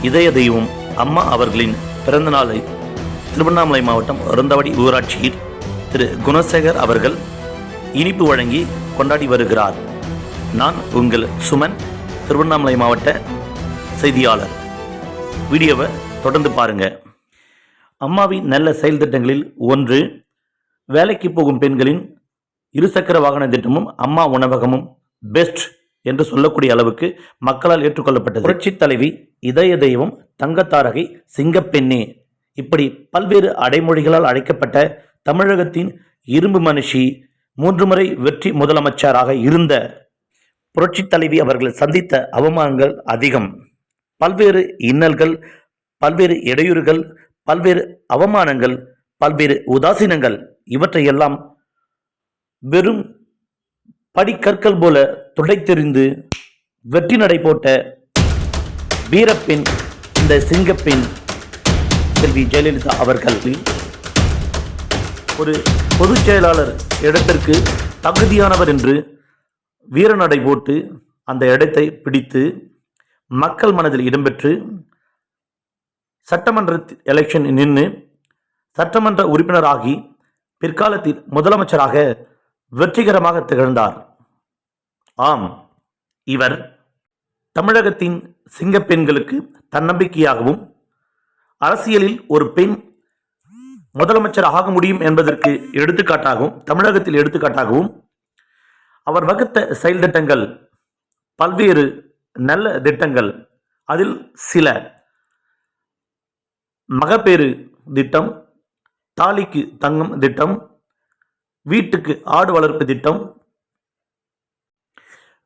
இதய தெய்வம் அம்மா அவர்களின் பிறந்த நாளை திருவண்ணாமலை மாவட்டம் அருந்தவடி ஊராட்சியில் திரு குணசேகர் அவர்கள் இனிப்பு வழங்கி கொண்டாடி வருகிறார். நான் உங்கள் சுமன், திருவண்ணாமலை மாவட்ட செய்தியாளர். வீடியோவை தொடர்ந்து பாருங்க. அம்மாவின் நல்ல செயல் திட்டங்களில் ஒன்று, வேலைக்கு போகும் பெண்களின் இருசக்கர வாகன திட்டமும் அம்மா உணவகமும் பெஸ்ட் என்று சொல்லக்கூடிய அளவுக்கு மக்களால் ஏற்றுக்கொள்ளப்பட்டது. புரட்சி தலைவி, இதய தெய்வம், தங்கத்தாரகை, சிங்கப்பெண்ணே இப்படி பல்வேறு அடைமொழிகளால் அழைக்கப்பட்ட தமிழகத்தின் இரும்பு மனுஷி, 3 முறை வெற்றி முதலமைச்சராக இருந்த புரட்சி தலைவி அவர்கள் சந்தித்த அவமானங்கள் அதிகம். பல்வேறு இன்னல்கள், பல்வேறு இடையூறுகள், பல்வேறு அவமானங்கள், பல்வேறு உதாசீனங்கள், இவற்றையெல்லாம் வெறும் படிக்கற்கள் போல துடைத்தெறிந்து வெற்றி நடை போட்ட வீரப்பெண் இந்த சிங்கப்பெண் செல்வி ஜெயலலிதா அவர்கள் ஒரு பொதுச் செயலாளர் இடத்திற்கு தகுதியானவர் என்று வீரநடை போட்டு அந்த இடத்தை பிடித்து மக்கள் மனதில் இடம்பெற்று சட்டமன்ற எலெக்ஷன் நின்று சட்டமன்ற உறுப்பினராகி பிற்காலத்தில் முதலமைச்சராக வெற்றிகரமாக திகழ்ந்தார். ஆம், இவர் தமிழகத்தின் சிங்கப்பெண்களுக்கு தன்னம்பிக்கையாகவும் அரசியலில் ஒரு பெண் முதலமைச்சர் ஆக முடியும் என்பதற்கு எடுத்துக்காட்டாகவும், தமிழகத்தில் எடுத்துக்காட்டாகவும் அவர் வகுத்த செயல் திட்டங்கள் பல்வேறு நல்ல திட்டங்கள். அதில் சில மகப்பேறு திட்டம், தாலிக்கு தங்கம் திட்டம், வீட்டுக்கு ஆடு வளர்ப்பு திட்டம்,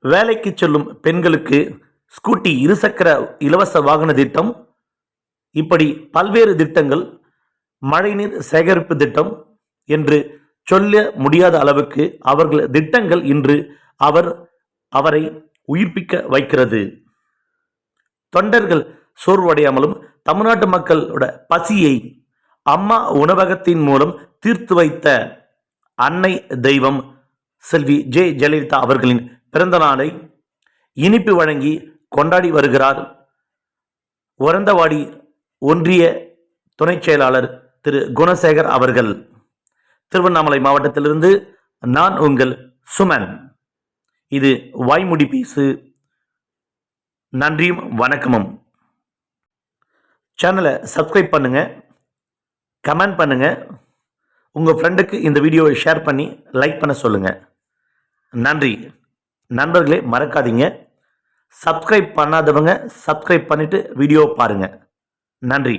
வேலைக்கு செல்லும் பெண்களுக்கு ஸ்கூட்டி இருசக்கர இலவச வாகன திட்டம், இப்படி பல்வேறு திட்டங்கள், மழைநீர் சேகரிப்பு திட்டம் என்று சொல்ல முடியாத அளவுக்கு அவர்கள் திட்டங்கள் இன்று அவரை உயிர்ப்பிக்க வைக்கிறது. தொண்டர்கள் சோர்வடையாமலும் தமிழ்நாட்டு மக்களோட பசியை அம்மா உணவகத்தின் மூலம் தீர்த்து வைத்த அன்னை தெய்வம் செல்வி ஜெயலலிதா அவர்களின் பிறந்த நாளை இனிப்பு வழங்கி கொண்டாடி வருகிறார் ஒரந்தவாடி ஒன்றிய துணை செயலாளர் திரு குணசேகர் அவர்கள். திருவண்ணாமலை மாவட்டத்திலிருந்து நான் உங்கள் சுமன். இது வாய்மொழி பேசு. நன்றியும் வணக்கமும். சேனலை சப்ஸ்கிரைப் பண்ணுங்க, கமெண்ட் பண்ணுங்க, உங்கள் ஃப்ரெண்டுக்கு இந்த வீடியோவை ஷேர் பண்ணி லைக் பண்ண சொல்லுங்க. நன்றி நண்பர்களே. மறக்காதீங்க, சப்ஸ்கிரைப் பண்ணாதவங்க சப்ஸ்கிரைப் பண்ணிட்டு வீடியோ பாருங்க. நன்றி.